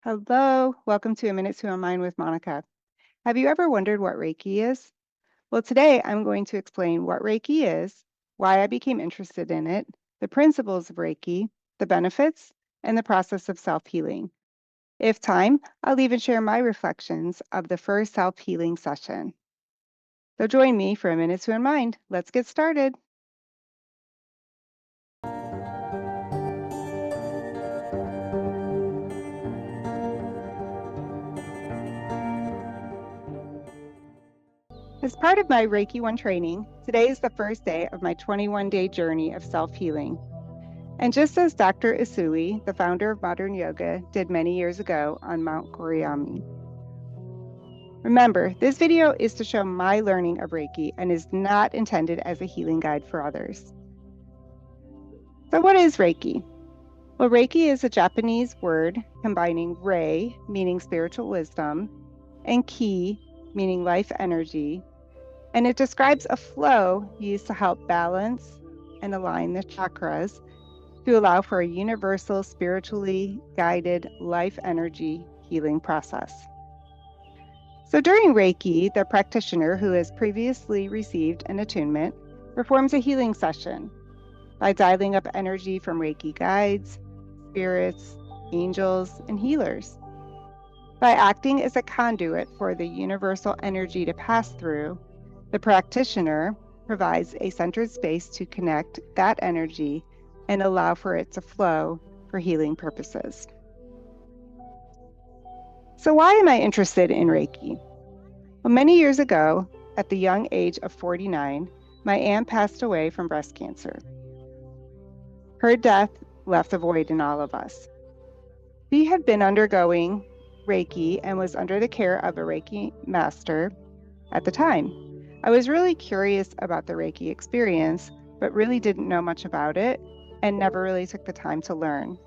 Hello, welcome to A Minute to Unwind with Monica. Have you ever wondered what Reiki is? Well, today I'm going to explain what Reiki is, why I became interested in it, the principles of Reiki, the benefits, and the process of self-healing. If time, I'll even share my reflections of the first self-healing session. So join me for A Minute to Unwind. Let's get started. As part of my Reiki I training, today is the first day of my 21-day journey of self-healing. And just as Dr. Usui, the founder of modern yoga, did many years ago on Mount Koriyama. Remember, this video is to show my learning of Reiki and is not intended as a healing guide for others. So what is Reiki? Well, Reiki is a Japanese word combining Rei, meaning spiritual wisdom, and Ki, meaning life energy, and it describes a flow used to help balance and align the chakras to allow for a universal, spiritually guided life energy healing process. So during Reiki, the practitioner who has previously received an attunement performs a healing session by dialing up energy from Reiki guides, spirits, angels, and healers. By acting as a conduit for the universal energy to pass through, the practitioner provides a centered space to connect that energy and allow for it to flow for healing purposes. So why am I interested in Reiki? Well, many years ago, at the young age of 49, my aunt passed away from breast cancer. Her death left a void in all of us. She had been undergoing Reiki and was under the care of a Reiki master at the time. I was really curious about the Reiki experience, but really didn't know much about it and never really took the time to learn.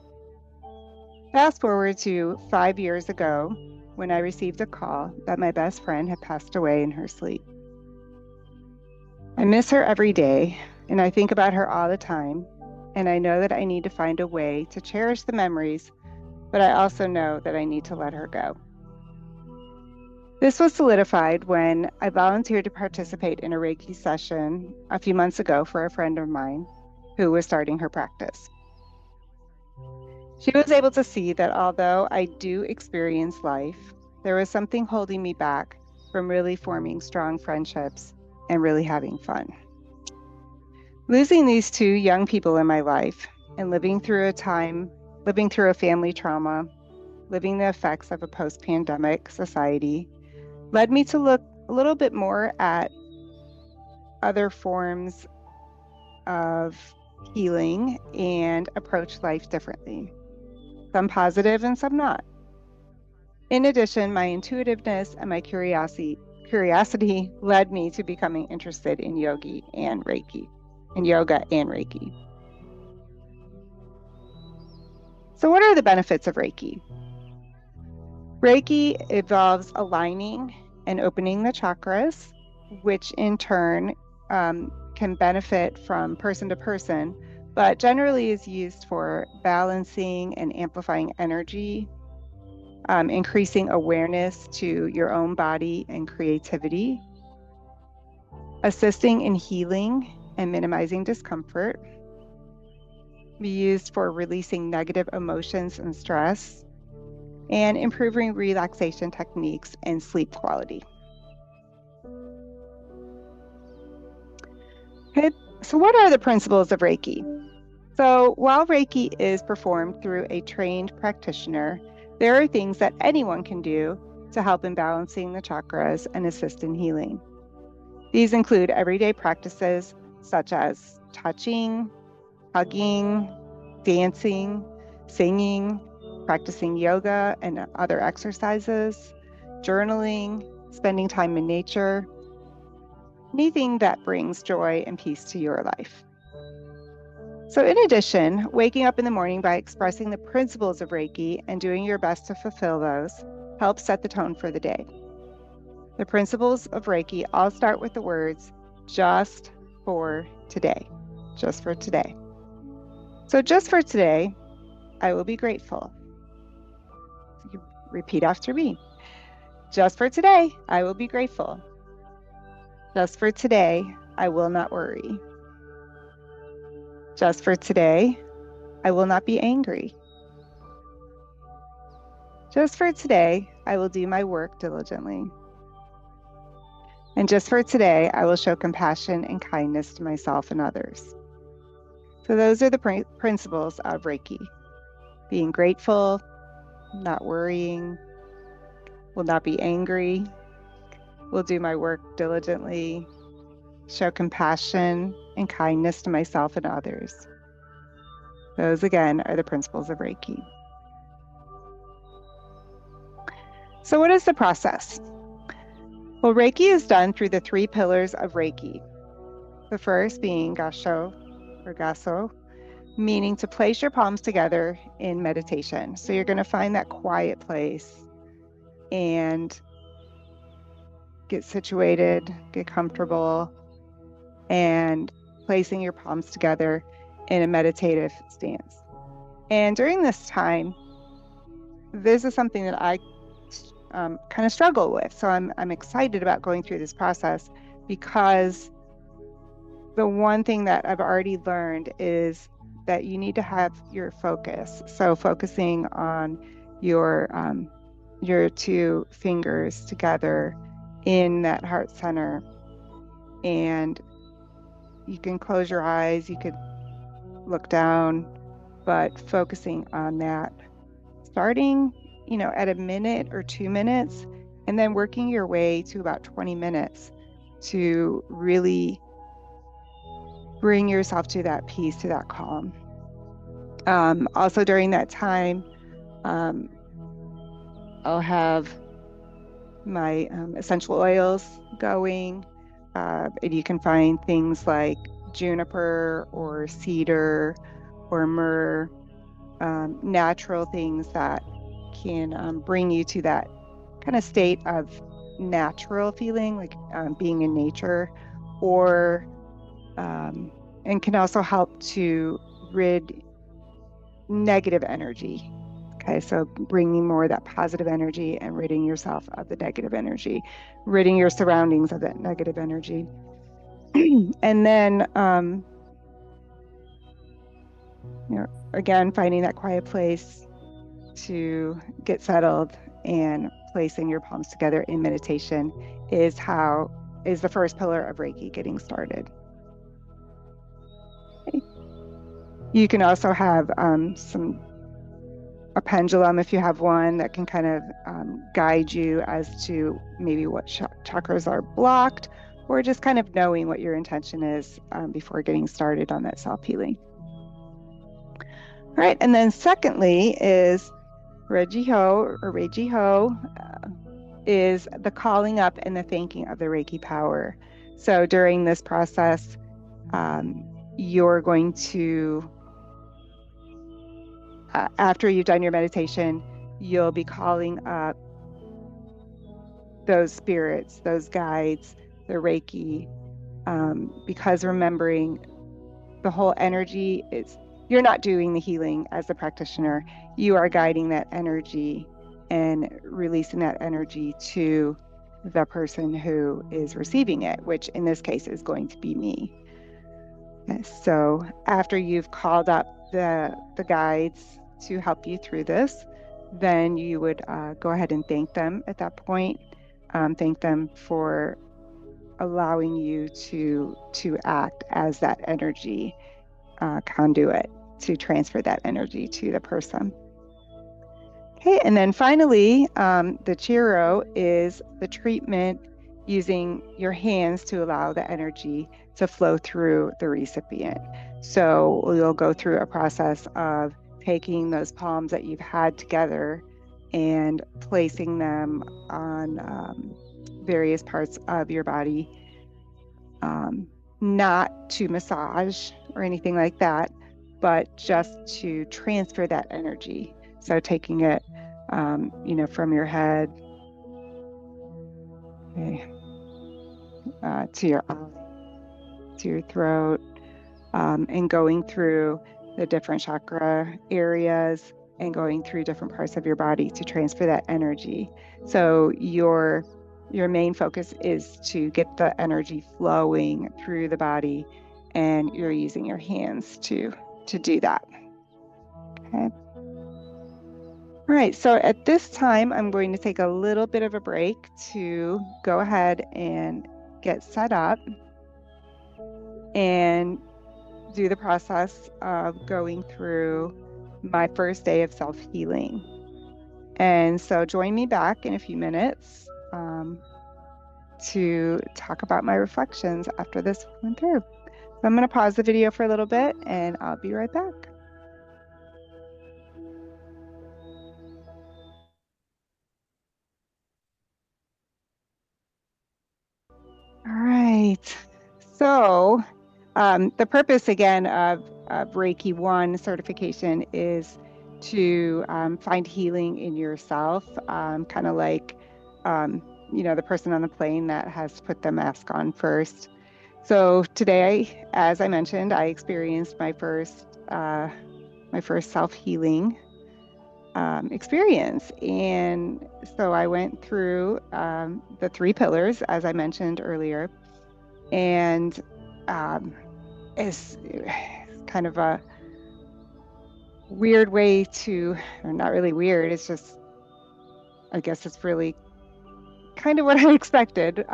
Fast forward to 5 years ago, when I received a call that my best friend had passed away in her sleep. I miss her every day, and I think about her all the time, and I know that I need to find a way to cherish the memories, but I also know that I need to let her go. This was solidified when I volunteered to participate in a Reiki session a few months ago for a friend of mine who was starting her practice. She was able to see that although I do experience life, there was something holding me back from really forming strong friendships and really having fun. Losing these two young people in my life and living through a family trauma, living the effects of a post-pandemic society, led me to look a little bit more at other forms of healing and approach life differently, some positive and some not. In addition, my intuitiveness and my curiosity led me to becoming interested in yoga and Reiki. So what are the benefits of Reiki? Reiki involves aligning and opening the chakras, which in turn can benefit from person to person, but generally is used for balancing and amplifying energy, increasing awareness to your own body and creativity, assisting in healing and minimizing discomfort, be used for releasing negative emotions and stress, and improving relaxation techniques and sleep quality. Okay, so what are the principles of Reiki? So while Reiki is performed through a trained practitioner, there are things that anyone can do to help in balancing the chakras and assist in healing. These include everyday practices such as touching, hugging, dancing, singing, practicing yoga and other exercises, journaling, spending time in nature, anything that brings joy and peace to your life. So in addition, waking up in the morning by expressing the principles of Reiki and doing your best to fulfill those helps set the tone for the day. The principles of Reiki all start with the words, just for today, just for today. So just for today, I will be grateful. You repeat after me. Just for today, I will be grateful. Just for today, I will not worry. Just for today, I will not be angry. Just for today, I will do my work diligently. And just for today, I will show compassion and kindness to myself and others. So those are the principles of Reiki. Being grateful, not worrying, will not be angry, will do my work diligently, show compassion and kindness to myself and others. Those, again, are the principles of Reiki. So what is the process? Well, Reiki is done through the 3 pillars of Reiki. The first being gasho or gaso, meaning to place your palms together in meditation. So you're going to find that quiet place and get situated, get comfortable, and placing your palms together in a meditative stance. And during this time, this is something that I kind of struggle with. So I'm excited about going through this process because the one thing that I've already learned is that you need to have your focus. So focusing on your 2 fingers together in that heart center, and you can close your eyes, you could look down, but focusing on that, starting, at a minute or 2 minutes, and then working your way to about 20 minutes to really bring yourself to that peace, to that calm. Also during that time, I'll have my essential oils going, and you can find things like juniper or cedar or myrrh, natural things that can bring you to that kind of state of natural feeling, like being in nature, or and can also help to rid negative energy. Okay, so bringing more of that positive energy and ridding yourself of the negative energy, ridding your surroundings of that negative energy. And then, again, finding that quiet place to get settled and placing your palms together in meditation is the first pillar of Reiki, getting started. Okay. You can also have a pendulum, if you have one, that can kind of guide you as to maybe what chakras are blocked, or just kind of knowing what your intention is before getting started on that self-healing. All right, and then secondly is Reiji-ho, is the calling up and the thanking of the Reiki power. So during this process, you're going to, after you've done your meditation, you'll be calling up those spirits, those guides, the Reiki, because remembering the whole energy is, you're not doing the healing as the practitioner, you are guiding that energy and releasing that energy to the person who is receiving it, which in this case is going to be me. So after you've called up the guides to help you through this, then you would go ahead and thank them at that point. Thank them for allowing you to act as that energy conduit to transfer that energy to the person. Okay, and then finally, the Chiro is the treatment using your hands to allow the energy to flow through the recipient. So you'll go through a process of taking those palms that you've had together and placing them on various parts of your body, not to massage or anything like that, but just to transfer that energy. So taking it, from your head, okay, to your eye, to your throat, and going through the different chakra areas and going through different parts of your body to transfer that energy. So your main focus is to get the energy flowing through the body, and you're using your hands to do that. Okay. All right, so at this time, I'm going to take a little bit of a break to go ahead and get set up and do the process of going through my first day of self-healing. And so join me back in a few minutes to talk about my reflections after this went through. So I'm going to pause the video for a little bit and I'll be right back. All right. So the purpose again of Reiki I certification is to find healing in yourself, kind of like, the person on the plane that has to put the mask on first. So today, as I mentioned, I experienced my first self-healing experience. And so I went through the 3 pillars, as I mentioned earlier, and it's kind of a weird way to, or not really weird, it's just, I guess it's really kind of what I expected.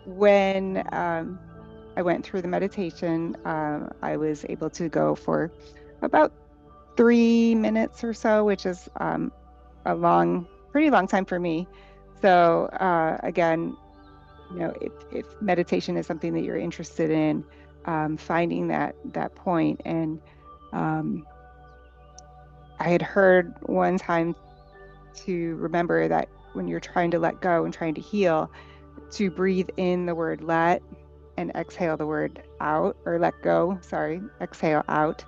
When I went through the meditation, I was able to go for about 3 minutes or so, which is pretty long time for me. So again, if meditation is something that you're interested in, finding that point. And I had heard one time to remember that when you're trying to let go and trying to heal, to breathe in the word let and exhale the word out, or let go, sorry, exhale out,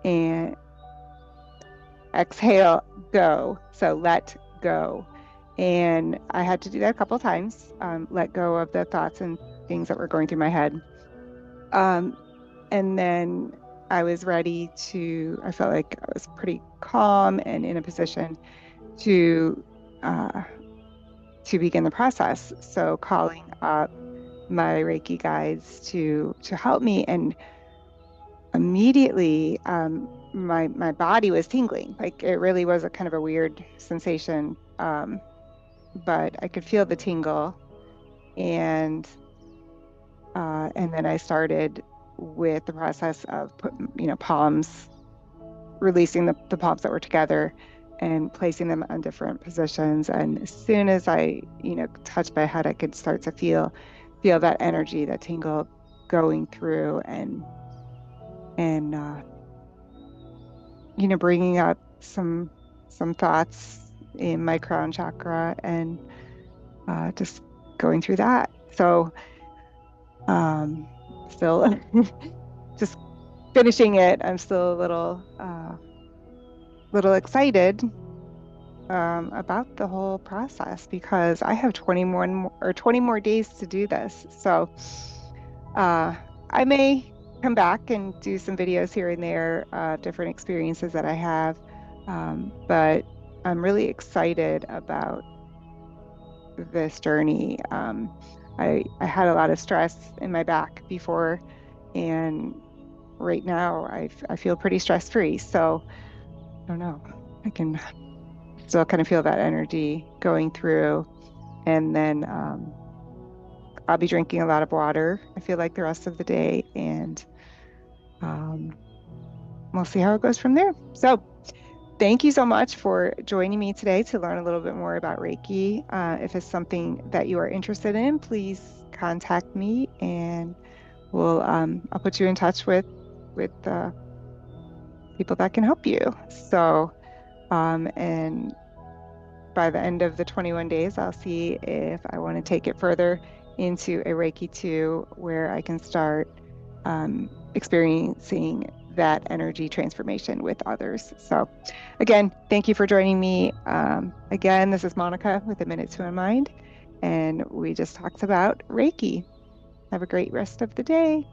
and exhale go. So let go. And I had to do that a couple times, let go of the thoughts and things that were going through my head. And then I was ready I felt like I was pretty calm and in a position to begin the process. So calling up my Reiki guides to help me, and immediately my body was tingling. Like, it really was a kind of a weird sensation, but I could feel the tingle, and then I started with the process of palms, releasing the palms that were together and placing them on different positions. And as soon as I, touched my head, I could start to feel that energy, that tingle going through, and bringing up some thoughts in my crown chakra, and just going through that. So still just finishing it, I'm still a little excited about the whole process, because I have 20 more days to do this. So I may come back and do some videos here and there, different experiences that I have, but I'm really excited about this journey. I had a lot of stress in my back before, and right now I feel pretty stress-free. So I don't know, I can still kind of feel that energy going through. And then I'll be drinking a lot of water, I feel like, the rest of the day, and we'll see how it goes from there. So thank you so much for joining me today to learn a little bit more about Reiki. If it's something that you are interested in, please contact me, and I'll put you in touch with people that can help you. So, and by the end of the 21 days, I'll see if I want to take it further into a Reiki II, where I can start experiencing that energy transformation with others. So again, thank you for joining me. Again, this is Monica with A Minute to Unwind, and we just talked about Reiki. Have a great rest of the day.